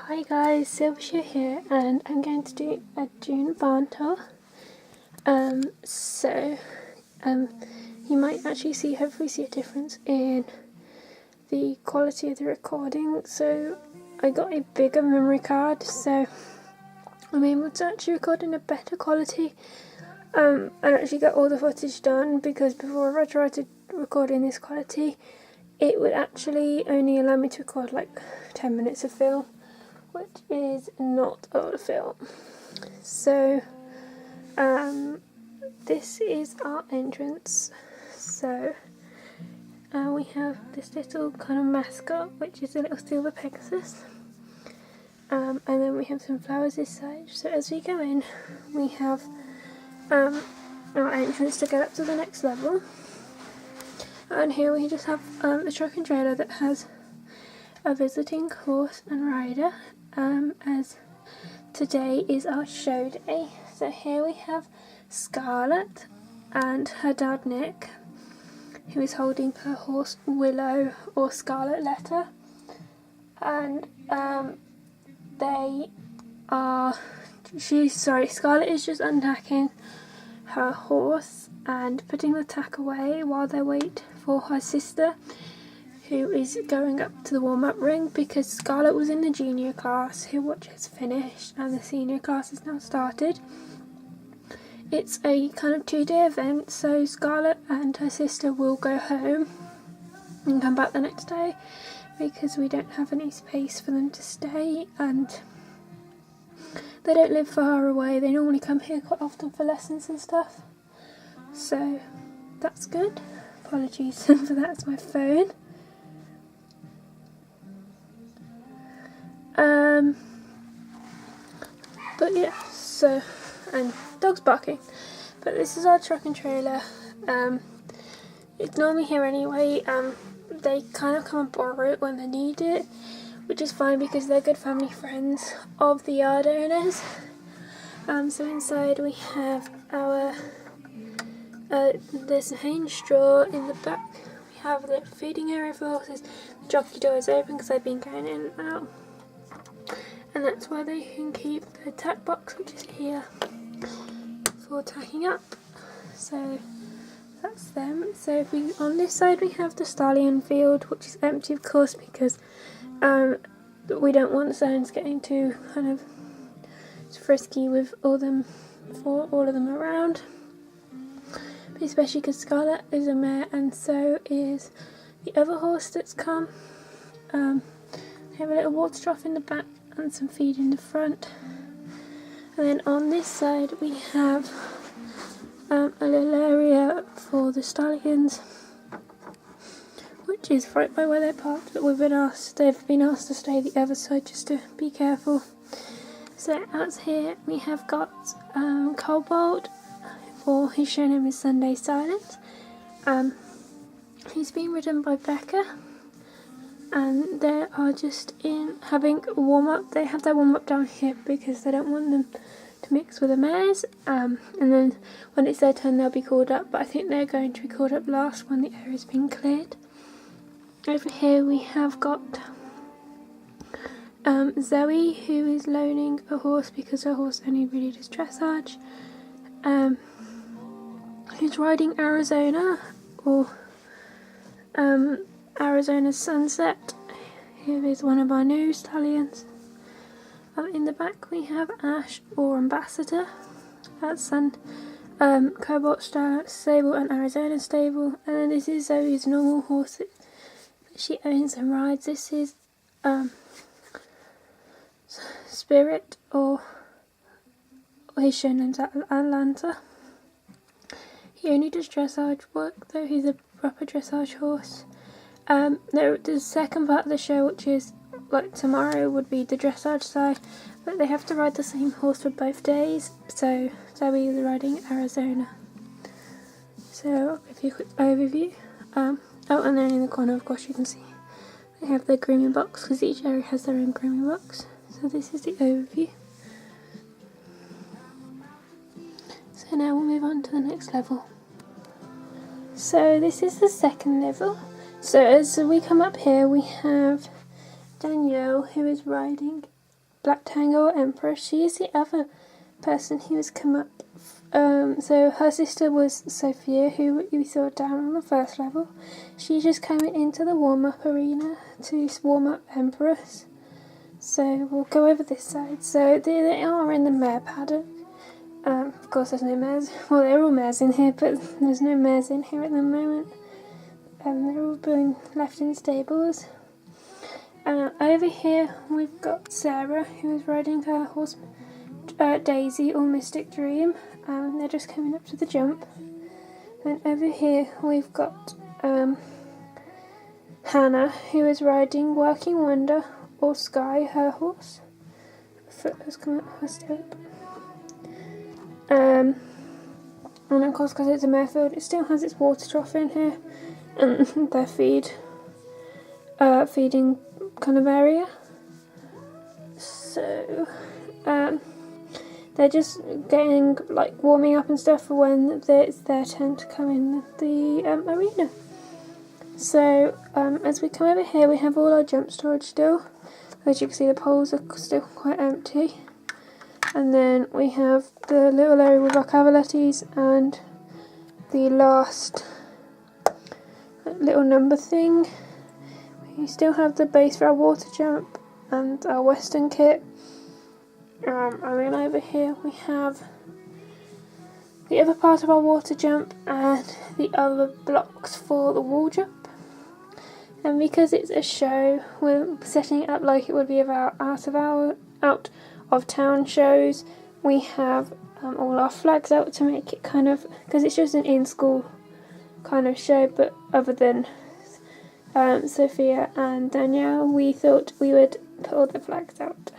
Hi guys, Silvershire here, and I'm going to do a Dune barn tour. You might actually hopefully see a difference in the quality of the recording. So I got a bigger memory card, so I'm able to actually record in a better quality and actually get all the footage done, because before I tried to record in this quality, it would actually only allow me to record like 10 minutes of film, which is not a lot of film. So this is our entrance. So we have this little kind of mascot, which is a little silver Pegasus, and then we have some flowers this side. So as we go in, we have our entrance to get up to the next level, and here we just have a truck and trailer that has a visiting horse and rider, as today is our show day. So here we have Scarlett and her dad Nick, who is holding her horse Willow, or Scarlet Letter, and Scarlett is just untacking her horse and putting the tack away while they wait for her sister, who is going up to the warm-up ring, because Scarlett was in the junior class, which has finished, and the senior class has now started. It's a kind of 2-day event, so Scarlett and her sister will go home and come back the next day, because we don't have any space for them to stay, and they don't live far away. They normally come here quite often for lessons and stuff, so that's good. Apologies for that, it's my phone. But yeah, so, and dog's barking. But this is our truck and trailer. It's normally here anyway. They kind of come and borrow it when they need it, which is fine because they're good family friends of the yard owners. So inside we have our, there's a hay and straw in the back. We have the feeding area for horses. The jockey door is open because I've been going in and out. And that's where they can keep the tack box, which is here for tacking up. So that's them. So if we, on this side we have the stallion field, which is empty of course, because we don't want the stones getting too kind of frisky with all of them around. But especially because Scarlett is a mare, and so is the other horse that's come. They have a little water trough in the back and some feed in the front. And then on this side we have a little area for the stallions, which is right by where they're parked, but they've been asked to stay the other side just to be careful. So out here we have got Cobalt, or his show name is Sunday Silence. He's being ridden by Becca, and they are just having a warm-up. They have their warm-up down here because they don't want them to mix with the mares, and then when it's their turn they'll be called up, but I think they're going to be called up last when the area's been cleared. Over here we have got Zoe, who is loaning a horse because her horse only really does dressage. Who's riding Arizona, or Arizona Sunset. Here is one of our new stallions. In the back we have Ash, or Ambassador. That's Cobalt stable and Arizona stable. And then this is Zoe's normal horse that she owns and rides. This is Spirit, or his show name's Atlanta. He only does dressage work though, he's a proper dressage horse. The second part of the show, which is like tomorrow, would be the dressage side, but they have to ride the same horse for both days, so Zoe is riding Arizona. So I'll give you a quick overview. And then in the corner of course you can see they have their grooming box, because each area has their own grooming box. So this is the overview. So now we'll move on to the next level. So this is the second level. So as we come up here we have Danielle, who is riding Black Tangle Emperor. She is the other person who has come up. So her sister was Sophia, who we saw down on the first level. She's just coming into the warm-up arena to warm up Emperors. So we'll go over this side. So they are in the mare paddock. Of course there's no mares. Well, they're all mares in here, but there's no mares in here at the moment. They're all being left in stables. Over here we've got Sarah, who is riding her horse Daisy or Mystic Dream. They're just coming up to the jump. And over here we've got Hannah, who is riding Working Wonder or Sky, her horse. Her foot has come up her stirrup. And of course, because it's a mare field, it still has its water trough in here and their feeding kind of area. So they're just getting like warming up and stuff for when it's their turn to come in the arena. So as we come over here, we have all our jump storage still. As you can see, the poles are still quite empty. And then we have the little area with our cavalettis and the last little number thing. We still have the base for our water jump and our western kit. And then over here we have the other part of our water jump and the other blocks for the wall jump. And because it's a show, we're setting it up like it would be about out of town shows. We have all our flags out to make it kind of, because it's just an in-school kind of show, but other than Sophia and Danielle, we thought we would put all the flags out.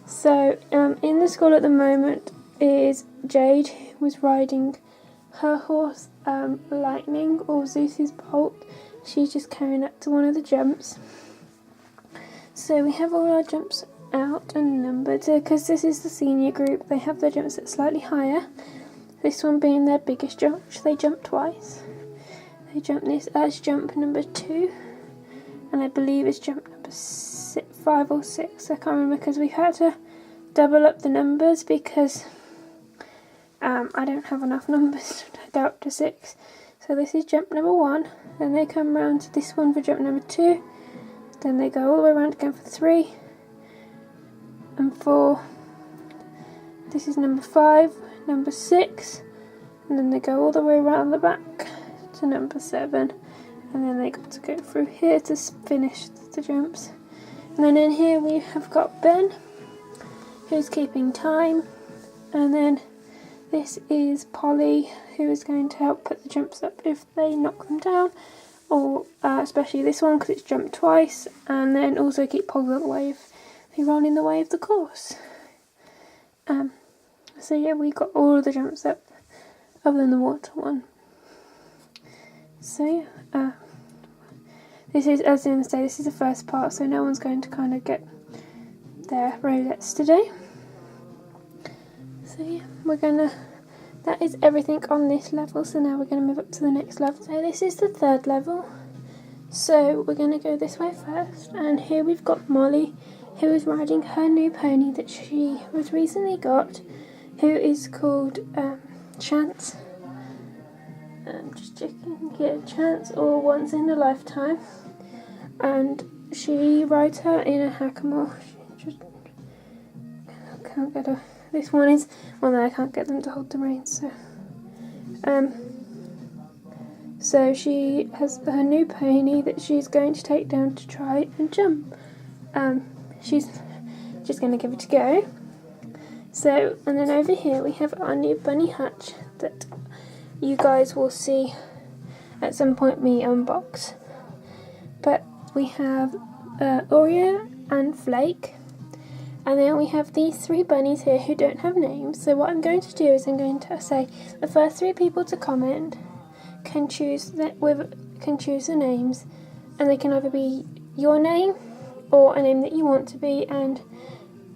So in the school at the moment is Jade, who was riding her horse Lightning or Zeus's Bolt. She's just coming up to one of the jumps. So we have all our jumps out and numbered, because this is the senior group. They have their jumps at slightly higher, this one being their biggest jump, which they jump twice. They jump this as jump number 2, and I believe it's jump number 5 or 6, I can't remember, because we've had to double up the numbers because I don't have enough numbers to go up to 6. So this is jump number 1, then they come round to this one for jump number 2, then they go all the way around again for 3 and 4. This is number 5, number 6, and then they go all the way around the back to number 7, and then they got to go through here to finish the jumps. And then in here we have got Ben, who's keeping time, and then this is Polly, who is going to help put the jumps up if they knock them down, or especially this one because it's jumped twice, and then also keep Polly out of the way if they run in the way of the course. So yeah, we got all of the jumps up other than the water one. So yeah, this is, as I say, this is the first part, so no one's going to kind of get their rolettes today. So yeah, that is everything on this level, so now we're going to move up to the next level. So this is the 3rd level, so we're going to go this way first, and here we've got Molly, who is riding her new pony that she was recently got, who is called Chance. Just checking here, Chance or Once in a Lifetime, and she rides her in a hackamore. I can't get her. This one is, well no, I can't get them to hold the reins, so she has her new pony that she's going to take down to try and jump. She's just going to give it a go. So, and then over here we have our new bunny hutch that you guys will see at some point me unbox. But we have Oreo and Flake, and then we have these 3 bunnies here who don't have names. So what I'm going to do is I'm going to say the first 3 people to comment can choose the names, and they can either be your name or a name that you want to be, and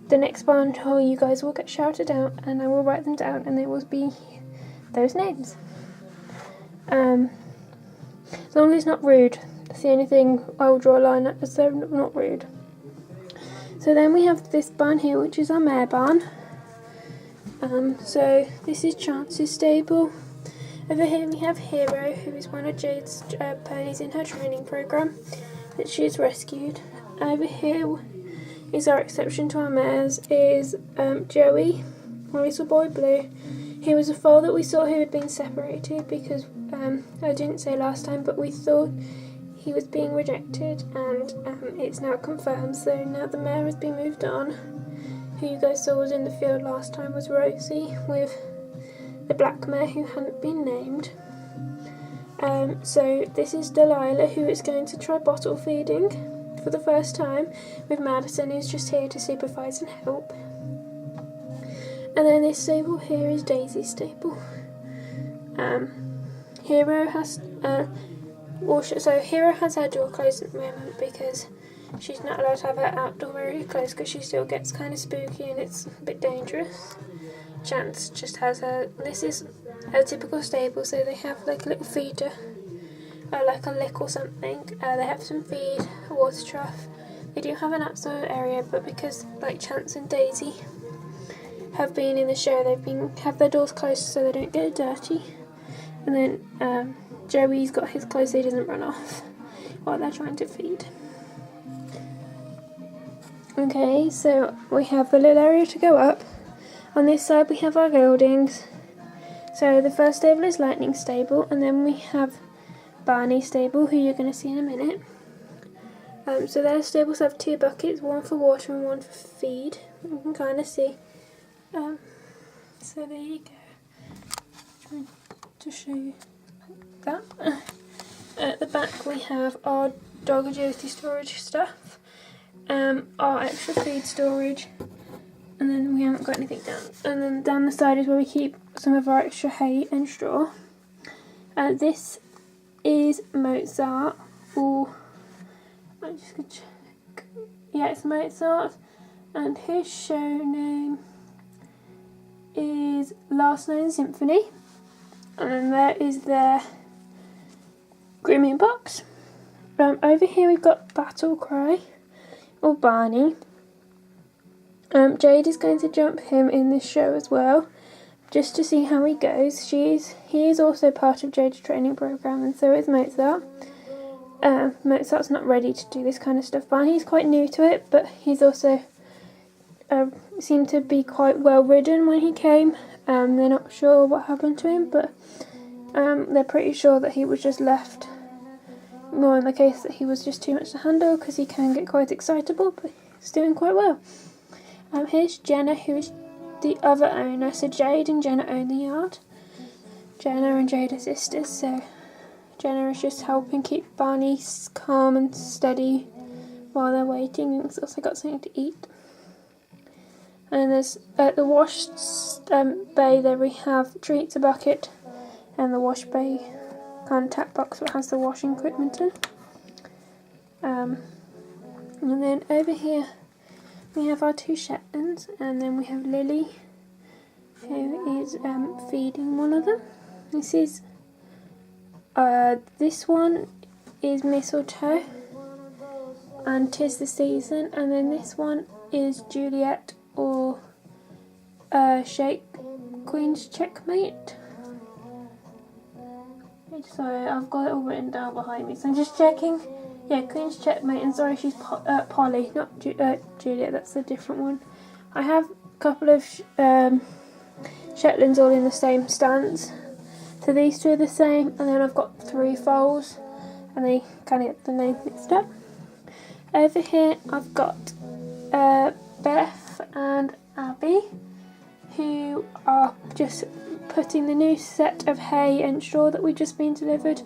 the next one, or you guys will get shouted out, and I will write them down, and they will be those names. As long as it's not rude. That's the only thing I will draw a line at, is they're not rude. So then we have this barn here, which is our mare barn. So this is Chance's stable. Over here we have Hero, who is one of Jade's ponies in her training program that she's rescued. Over here is our exception to our mares, is Joey, our little boy Blue. He was a foal that we saw who had been separated because, I didn't say last time, but we thought he was being rejected, and it's now confirmed. So now the mare has been moved on. Who you guys saw was in the field last time was Rosie with the black mare who hadn't been named. So this is Delilah, who is going to try bottle feeding for the first time with Madison, who's just here to supervise and help. And then this stable here is Daisy's stable. Hero has Hero has her door closed at the moment because she's not allowed to have her outdoor area closed because she still gets kind of spooky and it's a bit dangerous. Chance just has her. This is a typical stable, so they have like a little feeder, like a lick or something. They have some feed, a water trough. They do have an outside area, but because like Chance and Daisy have been in the show, have their doors closed so they don't get dirty. And then Joey's got his closed so he doesn't run off while they're trying to feed. Okay, so we have a little area to go up. On this side we have our geldings. So the first stable is Lightning stable, and then we have Barney stable, who you're going to see in a minute. So their stables have two buckets, one for water and one for feed. You can kind of see. So there you go. Trying to show you that. At the back we have our dog agility storage stuff, our extra feed storage, and then we haven't got anything down. And then down the side is where we keep some of our extra hay and straw. This is Mozart, or I'm just gonna check. Yeah, it's Mozart, and his show name is Last Known Symphony. And then there is their grooming box. Over here we've got Battle Cry, or Barney. Jade is going to jump him in this show as well, just to see how he goes. He is also part of Jade's training program, and so is Mozart. Mozart's not ready to do this kind of stuff. Barney's quite new to it, but he's also seemed to be quite well ridden when he came. They're not sure what happened to him, but they're pretty sure that he was just left. More in the case that he was just too much to handle, because he can get quite excitable, but he's doing quite well. Here's Jenna, who is the other owner. So Jade and Jenna own the yard. Jenna and Jade are sisters, so Jenna is just helping keep Barney calm and steady while they're waiting, and he's also got something to eat. And there's at the wash bay there we have treats, a bucket, and the wash bay kind of tap box that has the washing equipment in. And then over here we have our two Shetlands, and then we have Lily, who is feeding one of them. This one is Mistletoe, and 'Tis the Season, and then this one is Juliet, or Queen's Checkmate. Sorry, I've got it all written down behind me, so I'm just checking. Yeah, Queen's Checkmate, and sorry, she's Polly, not Juliet, that's a different one. I have a couple of Shetlands all in the same stance, so these two are the same, and then I've got three foals, and they kind of get the name mixed up. Over here I've got Beth and Abby, who are just putting the new set of hay and straw that we've just been delivered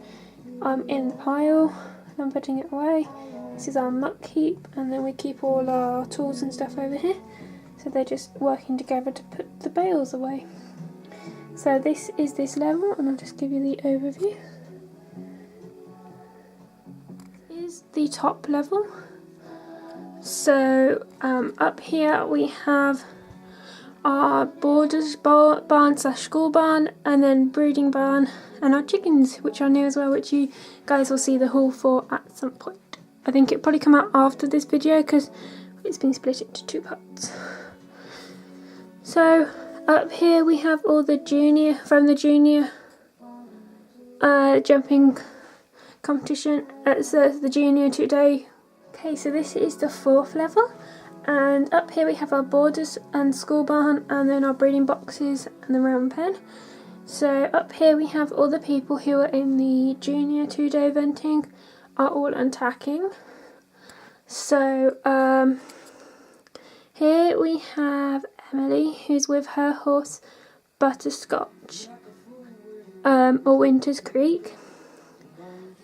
in the pile. I'm putting it away. This is our muck heap, and then we keep all our tools and stuff over here. So they're just working together to put the bales away. So this is this level, and I'll just give you the overview. This is the top level. So up here we have our boarders barn / school barn, and then brooding barn, and our chickens, which are new as well, which you guys will see the haul for at some point. I think it'll probably come out after this video, because it's been split into 2 parts. So up here we have all the junior jumping competition. It's the junior 2-day. Okay, so this is the 4th level, and up here we have our borders and school barn, and then our breeding boxes and the round pen. So up here we have all the people who are in the junior 2-day eventing are all untacking. So here we have Emily, who's with her horse Butterscotch, or Winter's Creek.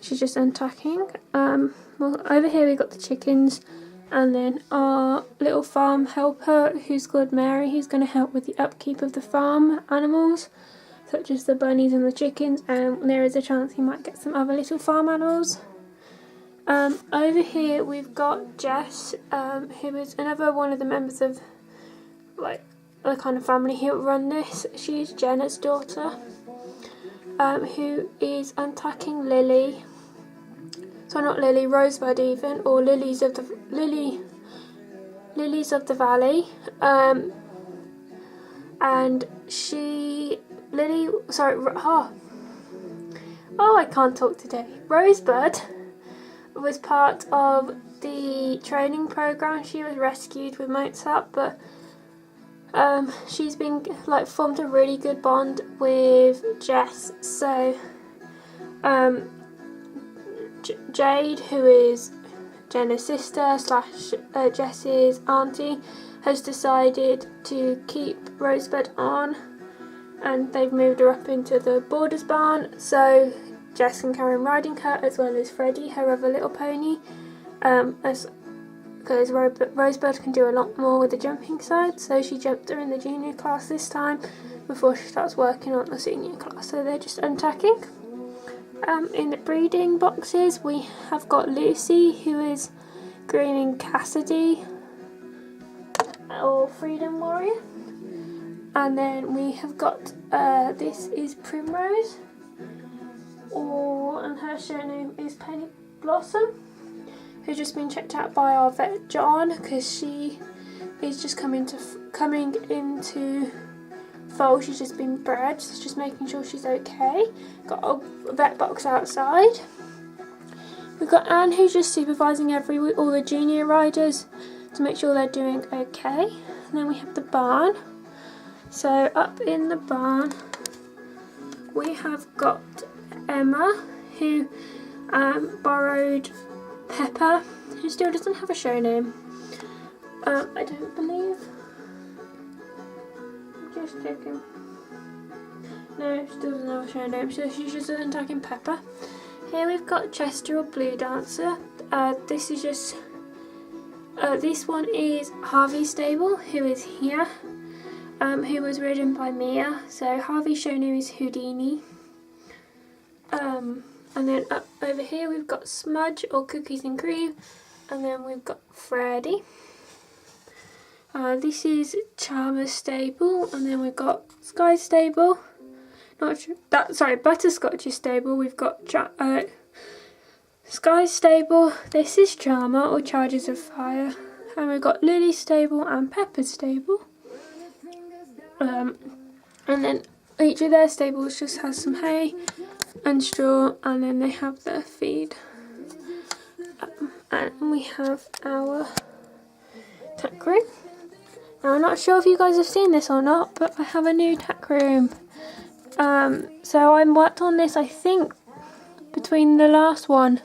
She's just untacking. Well, over here we got the chickens, and then our little farm helper, who's called Mary, who's going to help with the upkeep of the farm animals, such as the bunnies and the chickens, and there is a chance you might get some other little farm animals. Over here we've got Jess, who is another one of the members of like the kind of family who run this. She's Jenna's daughter, who is untacking Lily. So not Lily, Rosebud even, or Lilies of the Valley. And I can't talk today. Rosebud was part of the training program. She was rescued with Mozart, but she's been formed a really good bond with Jess. So Jade, who is Jenna's sister / Jess's auntie, has decided to keep Rosebud on, and they've moved her up into the Borders barn so Jess can carry on riding her, as well as Freddie, her other little pony, because Rosebud can do a lot more with the jumping side, so she jumped her in the junior class this time before she starts working on the senior class. So they're just untacking. In the breeding boxes we have got Lucy, who is grooming Cassidy, or Freedom Warrior, and then we have got this is Primrose, and her show name is Penny Blossom, who's just been checked out by our vet John, because she is just coming into foal. She's just been bred, so just making sure she's okay. Got a vet box outside. We've got Anne, who's just supervising all the junior riders to make sure they're doing okay. And then we have the barn. So up in the barn we have got Emma, who borrowed Pepper, who still doesn't have a show name. I don't believe. Just checking. No, she doesn't have a show name, so she's just attacking Pepper. Here we've got Chester, or Blue Dancer. This is just this one is Harvey's stable, who is here, who was ridden by Mia. So Harvey's show name is Houdini. And then up over here we've got Smudge, or Cookies and Cream, and then we've got Freddie. This is Charmer's stable, and then we've got Sky's stable. Butterscotch's stable. We've got Sky's stable. This is Charmer, or Charges of Fire, and we've got Lily's stable and Pepper's stable. And then each of their stables just has some hay and straw, and then they have their feed. And we have our tack room. Now I'm not sure if you guys have seen this or not, but I have a new tack room. So I worked on this, I think, between the last one.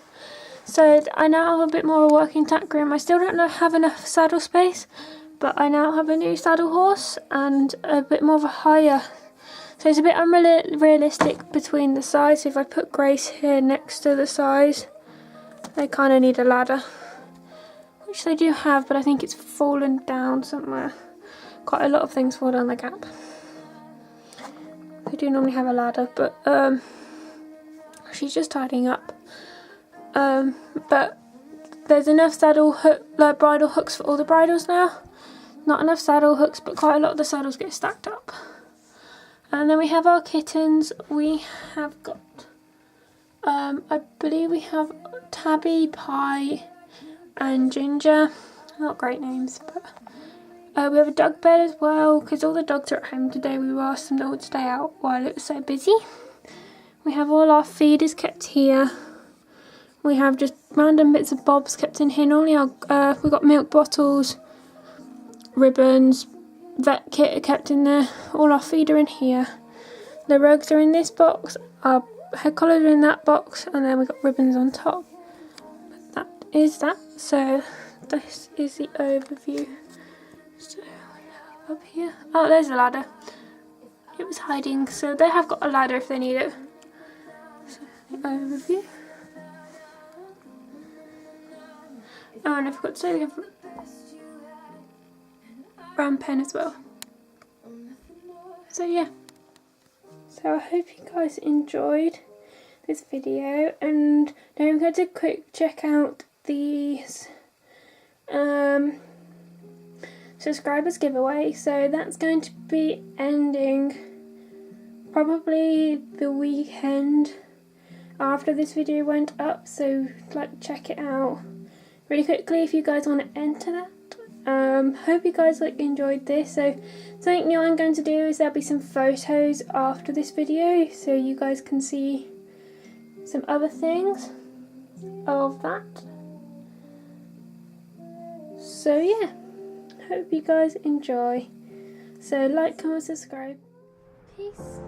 So I now have a bit more of a working tack room. I still don't have enough saddle space, but I now have a new saddle horse and a bit more of a higher. So it's a bit unrealistic between the sides. If I put Grace here next to the sides, they kind of need a ladder, which they do have, but I think it's fallen down somewhere. Quite a lot of things fall down the gap. They do normally have a ladder, but she's just tidying up. But there's enough bridle hooks for all the bridles now. Not enough saddle hooks, but quite a lot of the saddles get stacked up. And then we have our kittens. We have got, I believe we have Tabby, Pie and Ginger. not great names, but we have a dog bed as well, because all the dogs are at home today. We asked them all to stay out while it was so busy. We have all our feeders kept here. We have just random bits of bobs kept in here. Normally we've got milk bottles, ribbons, vet kit are kept in there. All our feed are in here. The rugs are in this box. Our head collars are in that box, and then we've got ribbons on top. That is that. So this is the overview. So up here. Oh, there's a ladder. It was hiding, so they have got a ladder if they need it. So the overview. Oh, and I forgot to say we have brown pen as well. So yeah. So I hope you guys enjoyed this video, and don't forget to quick check out these subscribers giveaway. So that's going to be ending probably the weekend after this video went up, so like check it out really quickly if you guys want to enter that. Hope you guys enjoyed this. So something new I'm going to do is there'll be some photos after this video, so you guys can see some other things of that. So yeah, hope you guys enjoy. So like, comment, subscribe. Peace.